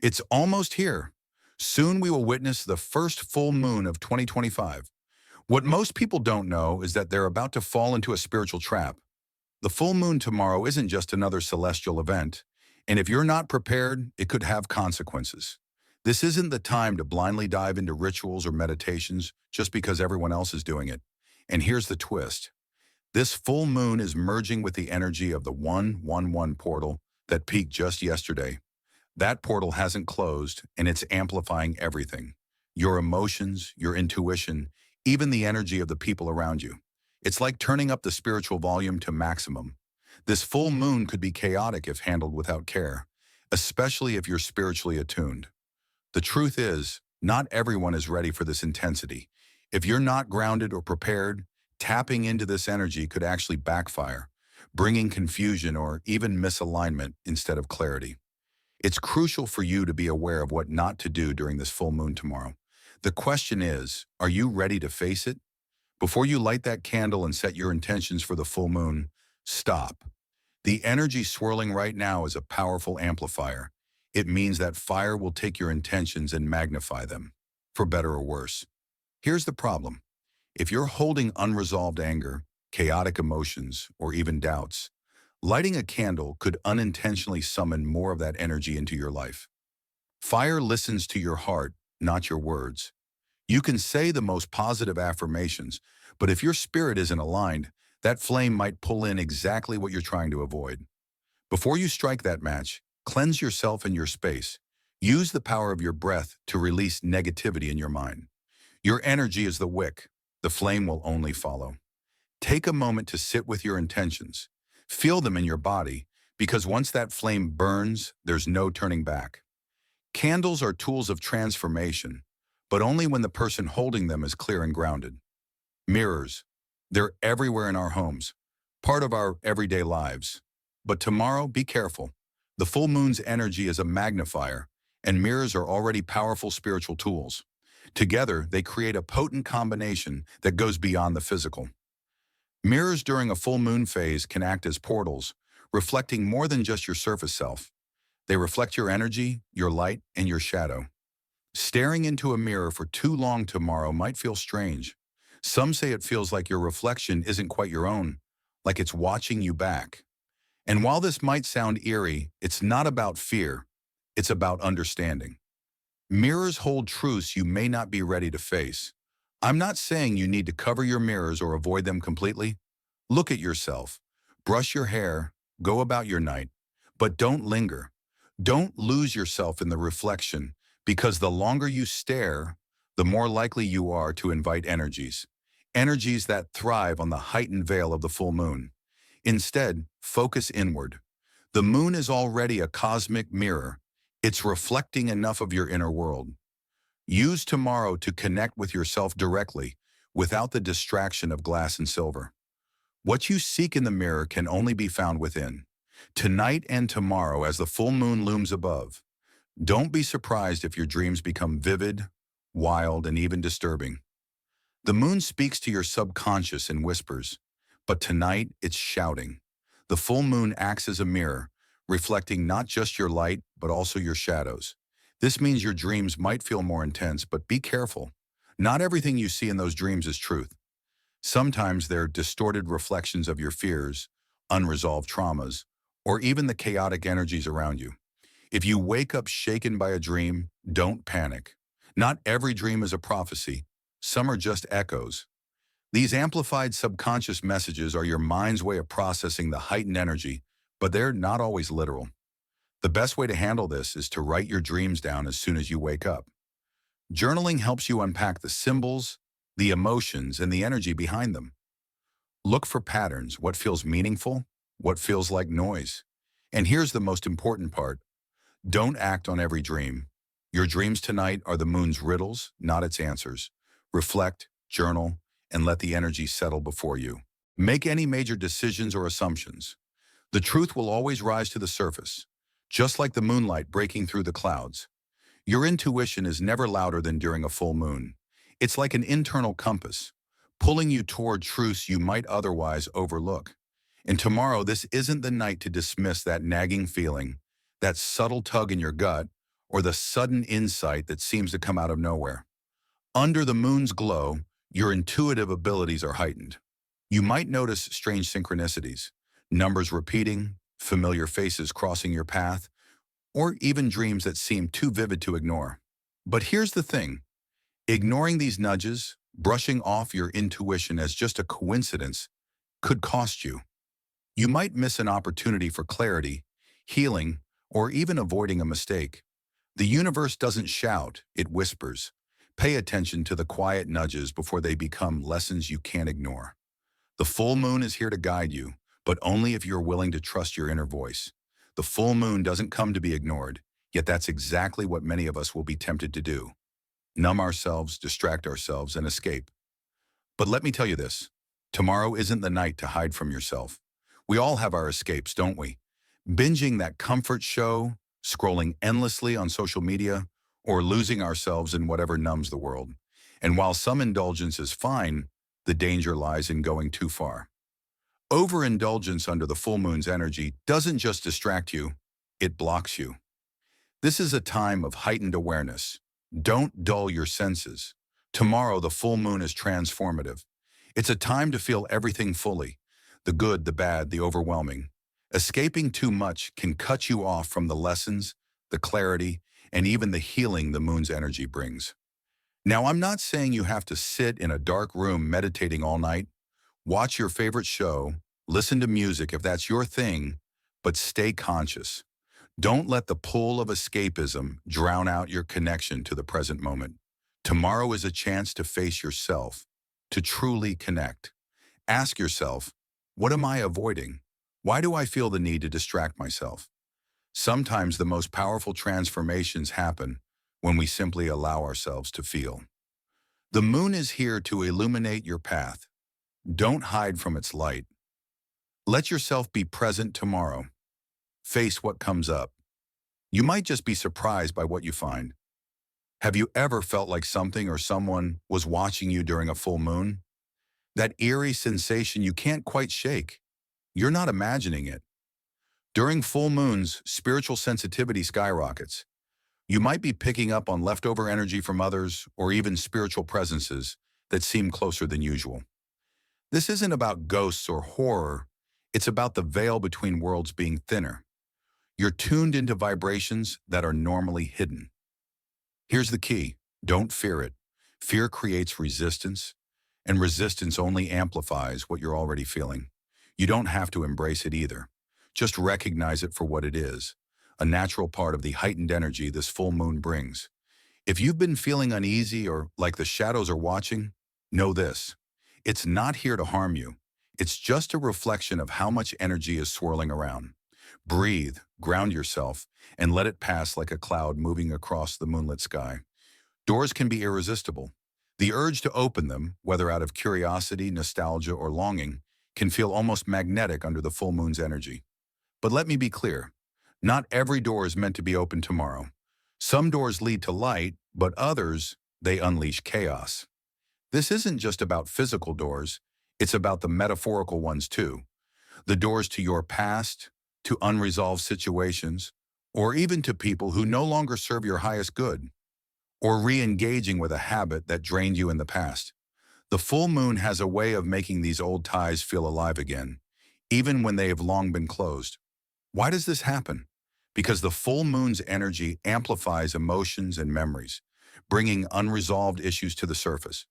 It's almost here. Soon we will witness the first full moon of 2025. What most people don't know is that they're about to fall into a spiritual trap. The full moon tomorrow isn't just another celestial event, and if you're not prepared, it could have consequences. This isn't the time to blindly dive into rituals or meditations just because everyone else is doing it. And here's the twist. This full moon is merging with the energy of the 111 portal that peaked just yesterday. That portal hasn't closed, and it's amplifying everything. Your emotions, your intuition, even the energy of the people around you. It's like turning up the spiritual volume to maximum. This full moon could be chaotic if handled without care, especially if you're spiritually attuned. The truth is, not everyone is ready for this intensity. If you're not grounded or prepared, tapping into this energy could actually backfire, bringing confusion or even misalignment instead of clarity. It's crucial for you to be aware of what not to do during this full moon tomorrow. The question is, are you ready to face it? Before you light that candle and set your intentions for the full moon, stop. The energy swirling right now is a powerful amplifier. It means that fire will take your intentions and magnify them, for better or worse. Here's the problem. If you're holding unresolved anger, chaotic emotions, or even doubts, lighting a candle could unintentionally summon more of that energy into your life. Fire listens to your heart, not your words. You can say the most positive affirmations, but if your spirit isn't aligned, that flame might pull in exactly what you're trying to avoid. Before you strike that match, cleanse yourself and your space. Use the power of your breath to release negativity in your mind. Your energy is the wick. The flame will only follow. Take a moment to sit with your intentions. Feel them in your body, because once that flame burns, there's no turning back. Candles are tools of transformation, but only when the person holding them is clear and grounded. Mirrors. They're everywhere in our homes, part of our everyday lives. But tomorrow, be careful. The full moon's energy is a magnifier, and mirrors are already powerful spiritual tools. Together, they create a potent combination that goes beyond the physical. Mirrors during a full moon phase can act as portals, reflecting more than just your surface self. They reflect your energy, your light, and your shadow. Staring into a mirror for too long tomorrow might feel strange. Some say it feels like your reflection isn't quite your own, like it's watching you back. And while this might sound eerie, it's not about fear, it's about understanding. Mirrors hold truths you may not be ready to face. I'm not saying you need to cover your mirrors or avoid them completely. Look at yourself, brush your hair, go about your night, but don't linger. Don't lose yourself in the reflection, because the longer you stare, the more likely you are to invite energies that thrive on the heightened veil of the full moon. Instead, focus inward. The moon is already a cosmic mirror. It's reflecting enough of your inner world. Use tomorrow to connect with yourself directly, without the distraction of glass and silver. What you seek in the mirror can only be found within. Tonight and tomorrow, as the full moon looms above, don't be surprised if your dreams become vivid, wild, and even disturbing. The moon speaks to your subconscious in whispers, but tonight it's shouting. The full moon acts as a mirror, reflecting not just your light, but also your shadows. This means your dreams might feel more intense, but be careful. Not everything you see in those dreams is truth. Sometimes they're distorted reflections of your fears, unresolved traumas, or even the chaotic energies around you. If you wake up shaken by a dream, don't panic. Not every dream is a prophecy. Some are just echoes. These amplified subconscious messages are your mind's way of processing the heightened energy, but they're not always literal. The best way to handle this is to write your dreams down as soon as you wake up. Journaling helps you unpack the symbols, the emotions, and the energy behind them. Look for patterns, what feels meaningful, what feels like noise. And here's the most important part. Don't act on every dream. Your dreams tonight are the moon's riddles, not its answers. Reflect, journal, and let the energy settle before you. Make any major decisions or assumptions. The truth will always rise to the surface, just like the moonlight breaking through the clouds. Your intuition is never louder than during a full moon. It's like an internal compass, pulling you toward truths you might otherwise overlook. And tomorrow, this isn't the night to dismiss that nagging feeling, that subtle tug in your gut, or the sudden insight that seems to come out of nowhere. Under the moon's glow, your intuitive abilities are heightened. You might notice strange synchronicities, numbers repeating, familiar faces crossing your path, or even dreams that seem too vivid to ignore. But here's the thing. Ignoring these nudges, brushing off your intuition as just a coincidence, could cost you. You might miss an opportunity for clarity, healing, or even avoiding a mistake. The universe doesn't shout, it whispers. Pay attention to the quiet nudges before they become lessons you can't ignore. The full moon is here to guide you, but only if you're willing to trust your inner voice. The full moon doesn't come to be ignored, yet that's exactly what many of us will be tempted to do. Numb ourselves, distract ourselves, and escape. But let me tell you this, tomorrow isn't the night to hide from yourself. We all have our escapes, don't we? Binging that comfort show, scrolling endlessly on social media, or losing ourselves in whatever numbs the world. And while some indulgence is fine, the danger lies in going too far. Overindulgence under the full moon's energy doesn't just distract you, it blocks you. This is a time of heightened awareness. Don't dull your senses. Tomorrow, the full moon is transformative. It's a time to feel everything fully, the good, the bad, the overwhelming. Escaping too much can cut you off from the lessons, the clarity, and even the healing the moon's energy brings. Now, I'm not saying you have to sit in a dark room meditating all night. Watch your favorite show, listen to music if that's your thing, but stay conscious. Don't let the pull of escapism drown out your connection to the present moment. Tomorrow is a chance to face yourself, to truly connect. Ask yourself, what am I avoiding? Why do I feel the need to distract myself? Sometimes the most powerful transformations happen when we simply allow ourselves to feel. The moon is here to illuminate your path. Don't hide from its light. Let yourself be present tomorrow. Face what comes up. You might just be surprised by what you find. Have you ever felt like something or someone was watching you during a full moon? That eerie sensation you can't quite shake. You're not imagining it. During full moons, spiritual sensitivity skyrockets. You might be picking up on leftover energy from others or even spiritual presences that seem closer than usual. This isn't about ghosts or horror. It's about the veil between worlds being thinner. You're tuned into vibrations that are normally hidden. Here's the key. Don't fear it. Fear creates resistance, and resistance only amplifies what you're already feeling. You don't have to embrace it either. Just recognize it for what it is, a natural part of the heightened energy this full moon brings. If you've been feeling uneasy or like the shadows are watching, know this. It's not here to harm you. It's just a reflection of how much energy is swirling around. Breathe, ground yourself, and let it pass like a cloud moving across the moonlit sky. Doors can be irresistible. The urge to open them, whether out of curiosity, nostalgia, or longing, can feel almost magnetic under the full moon's energy. But let me be clear. Not every door is meant to be open tomorrow. Some doors lead to light, but others, they unleash chaos. This isn't just about physical doors, it's about the metaphorical ones too. The doors to your past, to unresolved situations, or even to people who no longer serve your highest good, or re-engaging with a habit that drained you in the past. The full moon has a way of making these old ties feel alive again, even when they have long been closed. Why does this happen? Because the full moon's energy amplifies emotions and memories, bringing unresolved issues to the surface.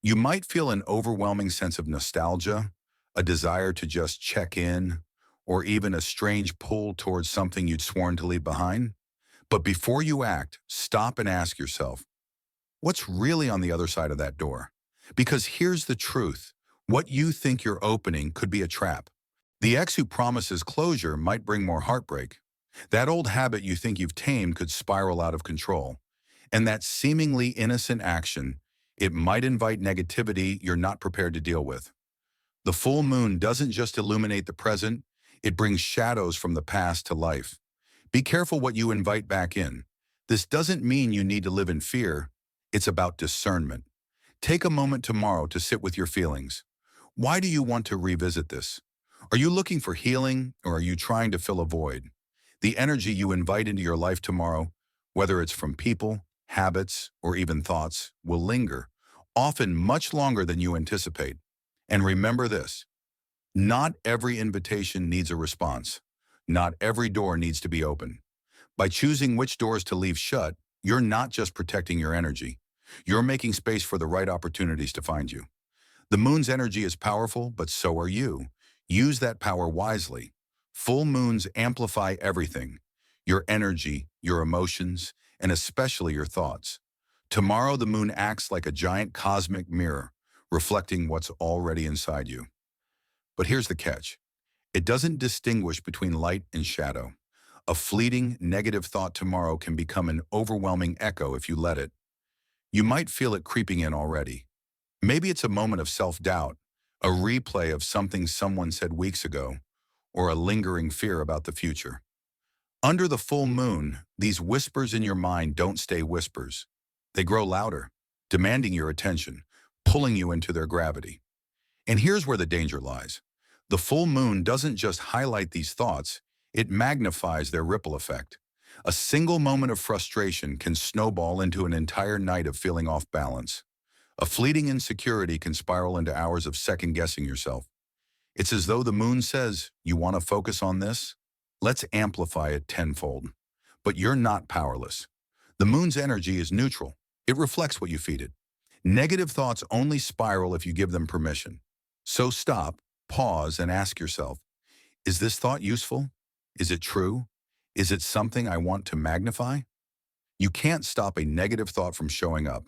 You might feel an overwhelming sense of nostalgia, a desire to just check in, or even a strange pull towards something you'd sworn to leave behind. But before you act, stop and ask yourself, what's really on the other side of that door? Because here's the truth. What you think you're opening could be a trap. The ex who promises closure might bring more heartbreak. That old habit you think you've tamed could spiral out of control. And that seemingly innocent action, it might invite negativity you're not prepared to deal with. The full moon doesn't just illuminate the present, it brings shadows from the past to life. Be careful what you invite back in. This doesn't mean you need to live in fear. It's about discernment. Take a moment tomorrow to sit with your feelings. Why do you want to revisit this? Are you looking for healing, or are you trying to fill a void? The energy you invite into your life tomorrow, whether it's from people, habits, or even thoughts, will linger, often much longer than you anticipate. And remember this, not every invitation needs a response. Not every door needs to be open. By choosing which doors to leave shut, you're not just protecting your energy. You're making space for the right opportunities to find you. The moon's energy is powerful, but so are you. Use that power wisely. Full moons amplify everything, your energy, your emotions, and especially your thoughts. Tomorrow, the moon acts like a giant cosmic mirror, reflecting what's already inside you. But here's the catch. It doesn't distinguish between light and shadow. A fleeting, negative thought tomorrow can become an overwhelming echo if you let it. You might feel it creeping in already. Maybe it's a moment of self-doubt, a replay of something someone said weeks ago, or a lingering fear about the future. Under the full moon, these whispers in your mind don't stay whispers. They grow louder, demanding your attention, pulling you into their gravity. And here's where the danger lies. The full moon doesn't just highlight these thoughts, it magnifies their ripple effect. A single moment of frustration can snowball into an entire night of feeling off balance. A fleeting insecurity can spiral into hours of second-guessing yourself. It's as though the moon says, you want to focus on this? Let's amplify it tenfold. But you're not powerless. The moon's energy is neutral. It reflects what you feed it. Negative thoughts only spiral if you give them permission. So stop, pause, and ask yourself, is this thought useful? Is it true? Is it something I want to magnify? You can't stop a negative thought from showing up,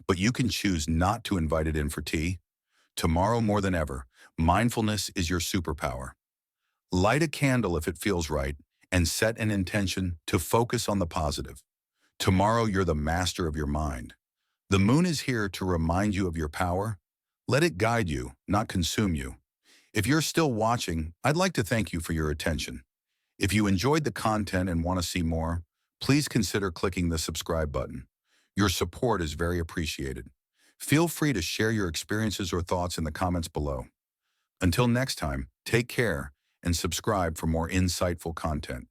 but you can choose not to invite it in for tea. Tomorrow more than ever, mindfulness is your superpower. Light a candle if it feels right, and set an intention to focus on the positive. Tomorrow you're the master of your mind. The moon is here to remind you of your power. Let it guide you, not consume you. If you're still watching, I'd like to thank you for your attention. If you enjoyed the content and want to see more, please consider clicking the subscribe button. Your support is very appreciated. Feel free to share your experiences or thoughts in the comments below. Until next time, take care and subscribe for more insightful content.